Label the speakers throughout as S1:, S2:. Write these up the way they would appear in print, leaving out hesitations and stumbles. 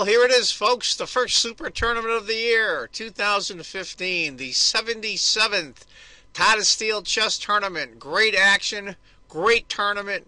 S1: Well, here it is, folks. The first Super Tournament of the year, 2015, the 77th Tata Steel Chess Tournament. Great action, great tournament,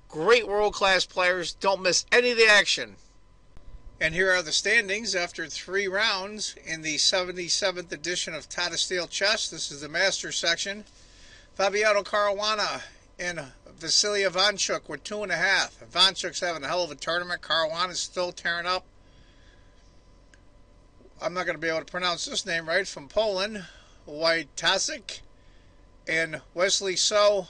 S1: great world-class players. Don't miss any of the action. And here are the standings after 3 rounds in the 77th edition of Tata Steel Chess. This is the Masters section. Fabiano Caruana and Vasily Ivanchuk with 2.5. Ivanchuk's having a hell of a tournament. Caruana's still tearing up. I'm not going to be able to pronounce this name right. From Poland, Wojtaszek and Wesley So.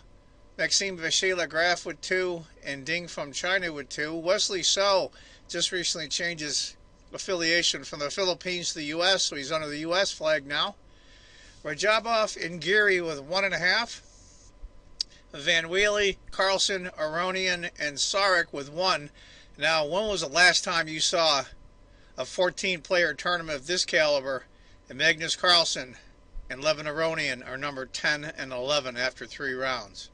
S1: Maxime Vachier-Lagraf with 2, and Ding from China with 2. Wesley So just recently changed his affiliation from the Philippines to the U.S., so he's under the U.S. flag now. Rajabov and Giri with 1.5. VanWely, Carlson, Aronian, and Sarek with 1. Now, when was the last time you saw a 14-player tournament of this caliber? And Magnus Carlsen and Levin Aronian are number 10 and 11 after 3 rounds.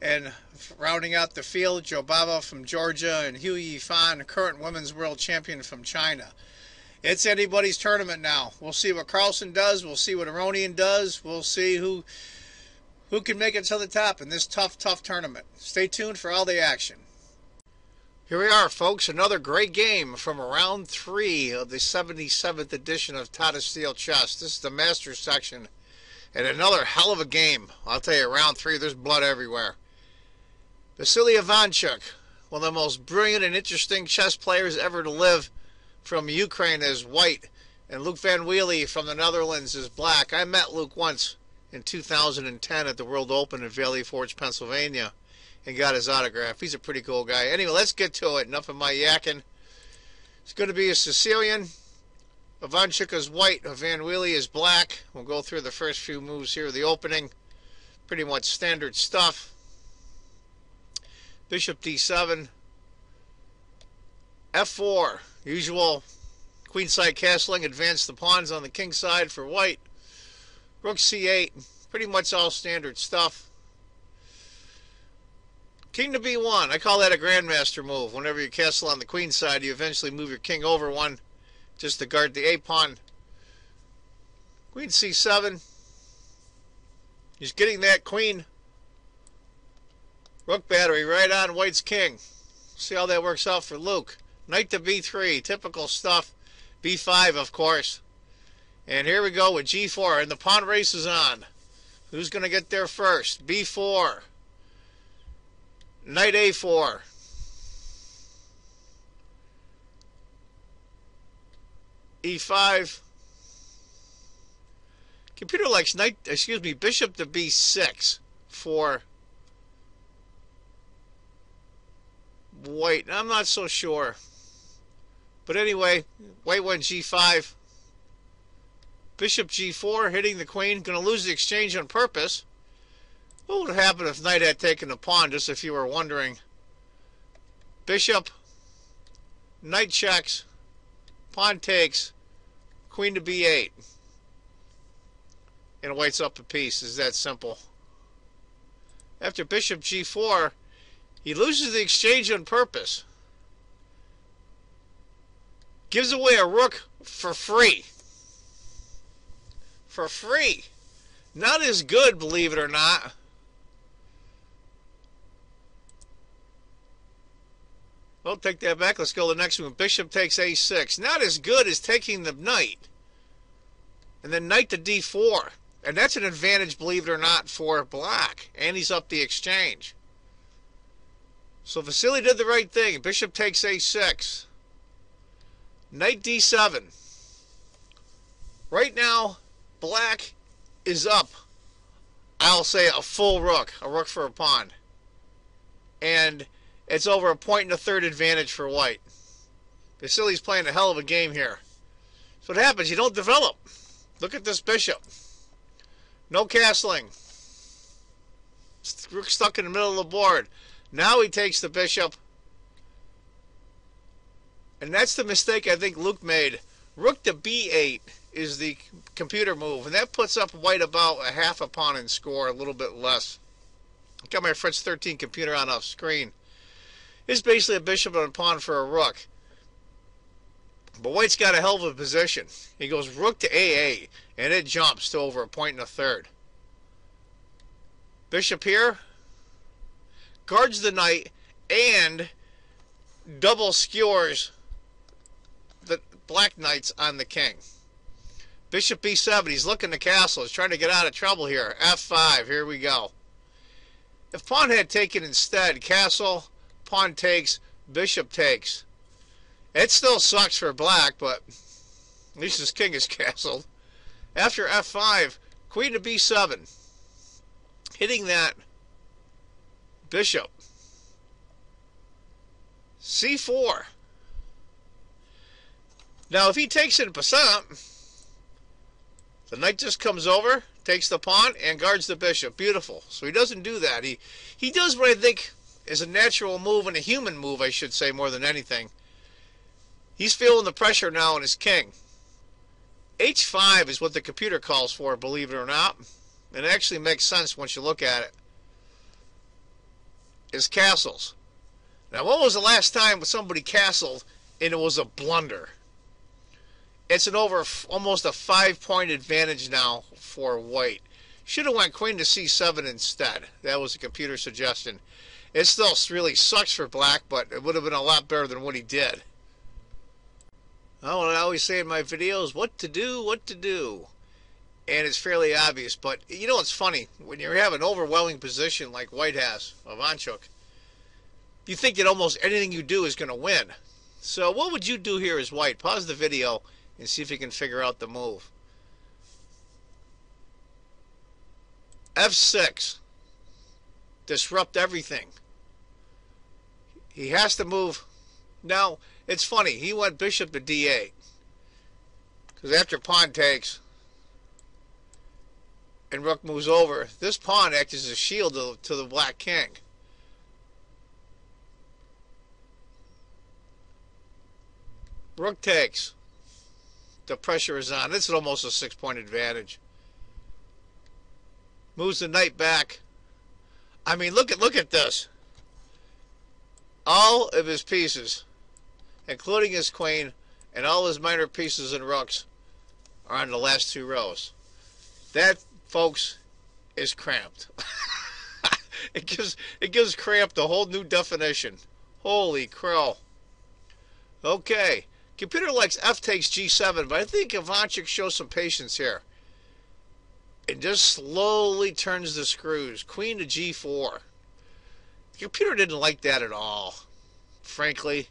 S1: And rounding out the field, Jobava from Georgia and Hu Yifan, current women's world champion from China. It's anybody's tournament now. We'll see what Carlsen does. We'll see what Aronian does. We'll see who can make it to the top in this tough tournament. Stay tuned for all the action. Here we are, folks. Another great game from round 3 of the 77th edition of Tata Steel Chess. This is the Masters section. And another hell of a game. I'll tell you, round 3, there's blood everywhere. Vasily Ivanchuk, one of the most brilliant and interesting chess players ever to live, from Ukraine, is white. And Luc VanWely from the Netherlands is black. I met Luc once in 2010 at the World Open in Valley Forge, Pennsylvania, and got his autograph. He's a pretty cool guy. Anyway, let's get to it. Enough of my yakking. It's going to be a Sicilian. Ivanchuk is white. VanWely is black. We'll go through the first few moves here. The opening, pretty much standard stuff. Bishop d7. f4. Usual queenside castling. Advance the pawns on the king side for white. Rook c8. Pretty much all standard stuff. King to b1. I call that a grandmaster move. Whenever you castle on the queen side, you eventually move your king over one just to guard the a-pawn. Queen c7. He's getting that queen rook battery right on white's king. See how that works out for Luke. Knight to b3. Typical stuff. b5, of course. And here we go with g4. And the pawn race is on. Who's going to get there first? b4. Knight a4. e5. Computer likes bishop to b6 for white. I'm not so sure. But anyway, white went g5. Bishop g4, hitting the queen. Going to lose the exchange on purpose. What would have happened if knight had taken the pawn, just if you were wondering? Bishop, knight checks, pawn takes, queen to b8. And white's up a piece. It's that simple. After bishop g4, he loses the exchange on purpose. Gives away a rook for free. For free. Not as good, believe it or not. Well, take that back. Let's go to the next one. Bishop takes a6. Not as good as taking the knight. And then knight to d4. And that's an advantage, believe it or not, for black. And he's up the exchange. So Vasily did the right thing. Bishop takes a6. Knight d7. Right now, black is up, I'll say, a full rook. A rook for a pawn. And it's over a 1.3 advantage for white. Vasily's playing a hell of a game here. That's what happens. You don't develop. Look at this bishop. No castling. Rook stuck in the middle of the board. Now he takes the bishop. And that's the mistake I think Luke made. Rook to b8 is the computer move. And that puts up white about a half a pawn in score, a little bit less. Got my French 13 computer on off screen. It's basically a bishop and a pawn for a rook. But white's got a hell of a position. He goes rook to A8, and it jumps to over a point and a third. Bishop here guards the knight and double skewers the black knights on the king. Bishop B7, he's looking to castle. He's trying to get out of trouble here. F5, here we go. If pawn had taken instead, castle, pawn takes, bishop takes. It still sucks for black, but at least his king is castled. After F5, queen to B7. Hitting that bishop. C4. Now, if he takes it in percent, the knight just comes over, takes the pawn, and guards the bishop. Beautiful. So he doesn't do that. He does what I think is a natural move and a human move, I should say, more than anything. He's feeling the pressure now on his king. H5 is what the computer calls for, believe it or not. It actually makes sense once you look at it. Is castles. Now, when was the last time somebody castled and it was a blunder? It's an almost a 5-point advantage now for white. Should have went queen to C7 instead. That was a computer suggestion. It still really sucks for black, but it would have been a lot better than what he did. Well, what I always say in my videos, what to do, what to do. And it's fairly obvious, but you know what's funny? When you have an overwhelming position like white has, Ivanchuk, you think that almost anything you do is going to win. So what would you do here as white? Pause the video and see if you can figure out the move. F6. Disrupt everything. He has to move. Now, it's funny. He went bishop to D8. Because after pawn takes and rook moves over, this pawn acts as a shield to the black king. Rook takes. The pressure is on. This is almost a 6-point advantage. Moves the knight back. I mean, look at this. All of his pieces, including his queen, and all his minor pieces and rooks, are on the last 2 rows. That, folks, is cramped. It gives cramped a whole new definition. Holy crow. Okay. Computer likes F takes G7, but I think Ivanchuk shows some patience here. It just slowly turns the screws. Queen to G4. The computer didn't like that at all, frankly.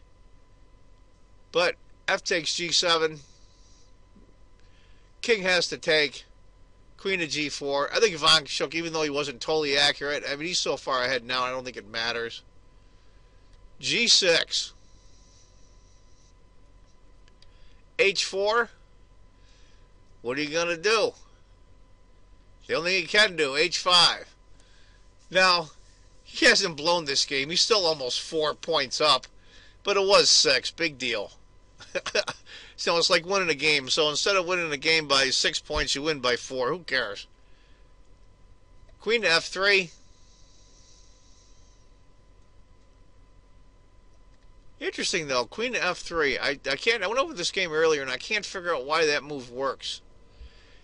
S1: But F takes G7. King has to take. Queen to G4. I think Ivanchuk, even though he wasn't totally accurate, I mean, he's so far ahead now, I don't think it matters. G6. H4. What are you going to do? The only thing he can do, H5. Now, he hasn't blown this game. He's still almost 4 points up, but it was 6. Big deal. So it's like winning a game. So instead of winning a game by 6 points, you win by 4. Who cares? Queen to F3. Interesting though, Queen to F3. I went over this game earlier and I can't figure out why that move works.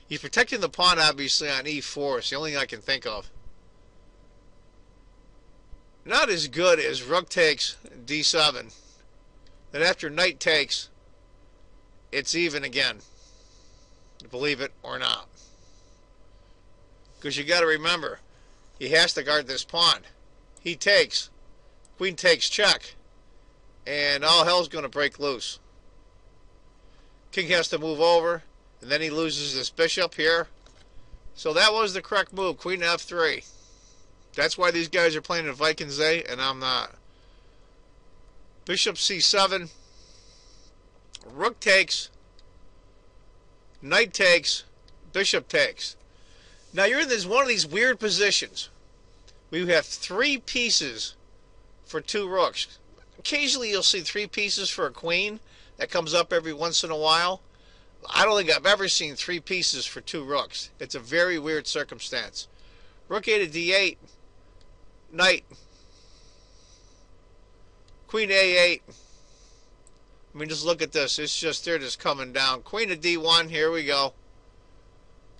S1: He's protecting the pawn obviously on E4. It's the only thing I can think of. Not as good as rook takes D7. Then after knight takes, it's even again. Believe it or not. Because you got to remember, he has to guard this pawn. He takes. Queen takes check. And all hell's going to break loose. King has to move over. And then he loses this bishop here. So that was the correct move. Queen to F3. That's why these guys are playing in Vikings A, and I'm not. Bishop C7. Rook takes. Knight takes. Bishop takes. Now you're in one of these weird positions. We have 3 pieces for 2 rooks. Occasionally you'll see 3 pieces for a queen. That comes up every once in a while. I don't think I've ever seen 3 pieces for 2 rooks. It's a very weird circumstance. Rook A to D8. Knight. Queen A8. I mean, just look at this. It's just, they're just coming down. Queen of D1, here we go.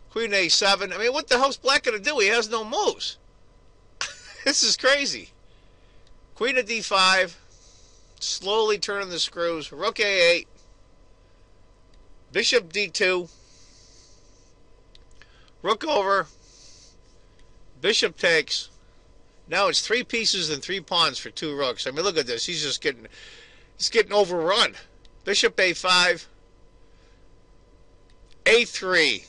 S1: Queen A7. I mean, what the hell's black going to do? He has no moves. This is crazy. Queen of D5. Slowly turning the screws. Rook A8. Bishop D2. Rook over. Bishop takes. Now it's 3 pieces and 3 pawns for 2 rooks. I mean, look at this. He's just getting overrun. Bishop A5. A3.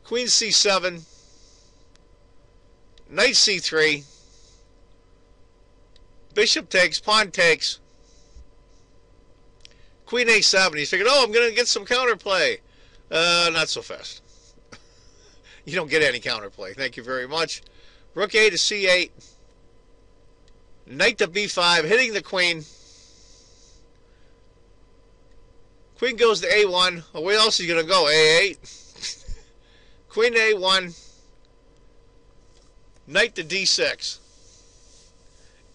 S1: Queen C7. Knight C3. Bishop takes, pawn takes. Queen A7. He's figured, oh, I'm going to get some counterplay. Not so fast. You don't get any counterplay. Thank you very much. Rook A to C8. Knight to B5, hitting the queen. Queen goes to A1. Oh, where else is he going to go? A8. Queen A1. Knight to D6.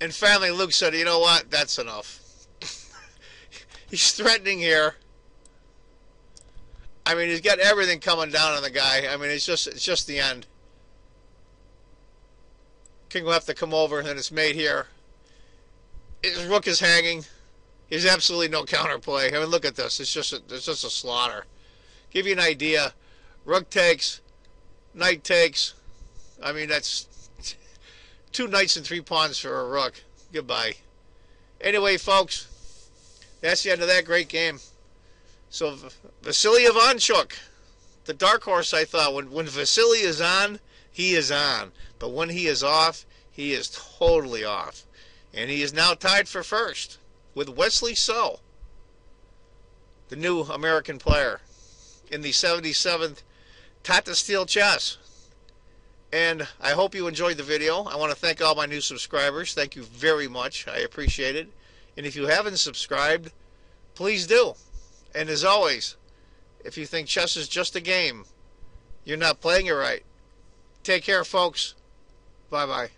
S1: And finally Luke said, you know what? That's enough. He's threatening here. I mean, he's got everything coming down on the guy. I mean, it's just the end. King will have to come over, and then it's mate here. His rook is hanging. There's absolutely no counterplay. I mean, look at this. It's just a slaughter. Give you an idea. Rook takes. Knight takes. I mean, that's 2 knights and 3 pawns for a rook. Goodbye. Anyway, folks, that's the end of that great game. So, VanWely Ivanchuk, the dark horse, I thought. When Vasily is on, he is on. But when he is off, he is totally off. And he is now tied for first with Wesley So, the new American player, in the 77th Tata Steel Chess. And I hope you enjoyed the video. I want to thank all my new subscribers. Thank you very much. I appreciate it. And if you haven't subscribed, please do. And as always, if you think chess is just a game, you're not playing it right. Take care, folks. Bye-bye.